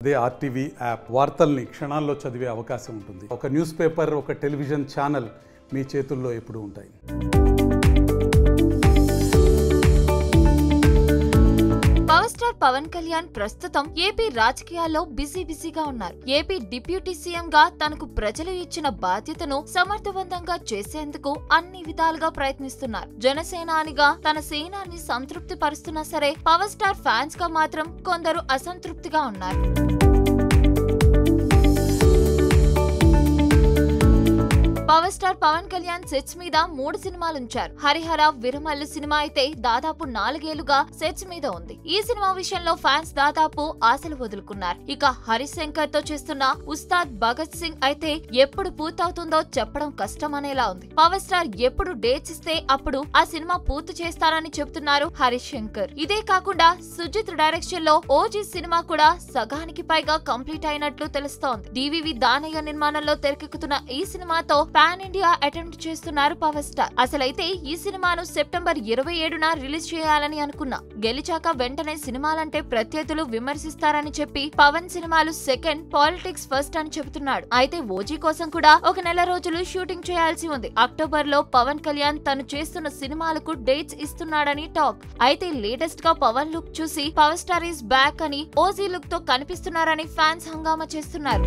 అదే RTV app వార్తల్ని క్షణాల్లో చదివే అవకాశం ఉంటుంది. ఒక న్యూస్ పేపర్, ఒక టెలివిజన్ ఛానల్ మీ చేతుల్లో ఎప్పుడూ ఉంటాయి. పవర్ స్టార్ పవన్ కళ్యాణ్ ప్రస్తుతం ఏపీ రాజకీయాల్లో బిజీగా ఉన్నారు. ఏపీ డిప్యూటీ సీఎం గా తనకు ప్రజలు ఇచ్చిన బాధ్యతను సమర్థవంతంగా చేసేందుకు అన్ని విధాలుగా ప్రయత్నిస్తున్నారు. జనసేనానిగా తన సేనాన్ని సంతృప్తి పరుస్తున్నా సరే పవర్ స్టార్ ఫ్యాన్స్ గా మాత్రం కొందరు అసంతృప్తిగా ఉన్నారు. Power star Pawan Kalyan sets మీద 3 సినిమాలు ఉంచారు. హరిహర, విరమల్లు సినిమా అయితే దాదాపు 4 ఏళ్లుగా సెట్స్ మీద ఉంది. ఈ సినిమా విషయంలో ఫ్యాన్స్ దాదాపు ఆశలు వదులుకున్నారు. ఇక హరిశంకర్ తో చేస్తున్న ఉస్తాద్ భగత్ సింగ్ అయితే ఎప్పుడు పూర్తవుతుందో చెప్పడం కష్టం అనేలా ఉంది. పవర్ స్టార్ ఎప్పుడు డేట్స్ ఇస్తే అప్పుడు ఆ సినిమా పూర్తి చేస్తారని చెబుతున్నారు హరిశంకర్. ఇదే కాకుండా సుజిత్ డైరెక్షన్ లో ఓజీ సినిమా కూడా సగానికి పైగా కంప్లీట్ అయినట్లు తెలుస్తోంది. డివివి దానయ్య నిర్మాణంలో తెరకెక్కుతున్న ఈ సినిమాతో పాన్ ఇండియా అటెంప్ట్ చేస్తున్నారు పవర్ స్టార్. అసలైతే ఈ సినిమాను సెప్టెంబర్ 27న రిలీజ్ చేయాలని అనుకున్నా. గెలిచాక వెంటనే సినిమాలంటే ప్రత్యర్థులు విమర్శిస్తారని చెప్పి పవన్ సినిమాలు సెకండ్, పాలిటిక్స్ ఫస్ట్ అని చెబుతున్నాడు. అయితే ఓజీ కోసం కూడా 1 నెల రోజులు షూటింగ్ చేయాల్సి ఉంది. అక్టోబర్ లో పవన్ కళ్యాణ్ తను చేస్తున్న సినిమాలకు డేట్స్ ఇస్తున్నాడని టాక్. అయితే లేటెస్ట్ గా పవన్ లుక్ చూసి పవర్ స్టార్ ఈస్ బ్యాక్ అని ఓజీ లుక్ తో కనిపిస్తున్నారని ఫ్యాన్స్ హంగామా చేస్తున్నారు.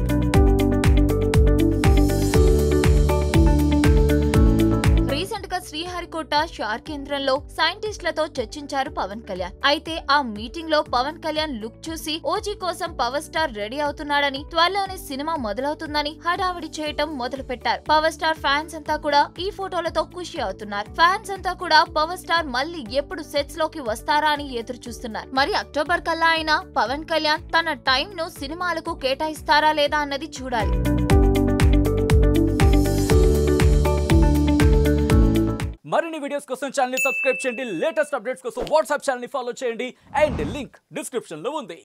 రీసెంట్ గా శ్రీహరికోట షార్ కేంద్రంలో సైంటిస్టులతో చర్చించారు పవన్ కళ్యాణ్. అయితే ఆ మీటింగ్ లో పవన్ కళ్యాణ్ లుక్ చూసి ఓజీ కోసం పవర్ స్టార్ రెడీ అవుతున్నాడని, త్వరలోనే సినిమా మొదలవుతుందని హడావిడి చేయటం మొదలు పెట్టారు. పవర్ స్టార్ ఫ్యాన్స్ అంతా కూడా ఈ ఫోటోలతో ఖుషి అవుతున్నారు. ఫ్యాన్స్ అంతా కూడా పవర్ స్టార్ మళ్ళీ ఎప్పుడు సెట్స్ లోకి వస్తారా అని ఎదురు చూస్తున్నారు. మరి అక్టోబర్ కల్లా అయినా పవన్ కళ్యాణ్ తన టైం ను సినిమాలకు కేటాయిస్తారా లేదా అన్నది చూడాలి. మరిన్ని వీడియోస్ కోసం ఛానల్ ని సబ్స్క్రైబ్ చేయండి. లేటెస్ట్ అప్డేట్స్ కోసం వాట్సాప్ ఛానల్ ని ఫాలో చేయండి. అండ్ లింక్ డిస్క్రిప్షన్ లో ఉంది.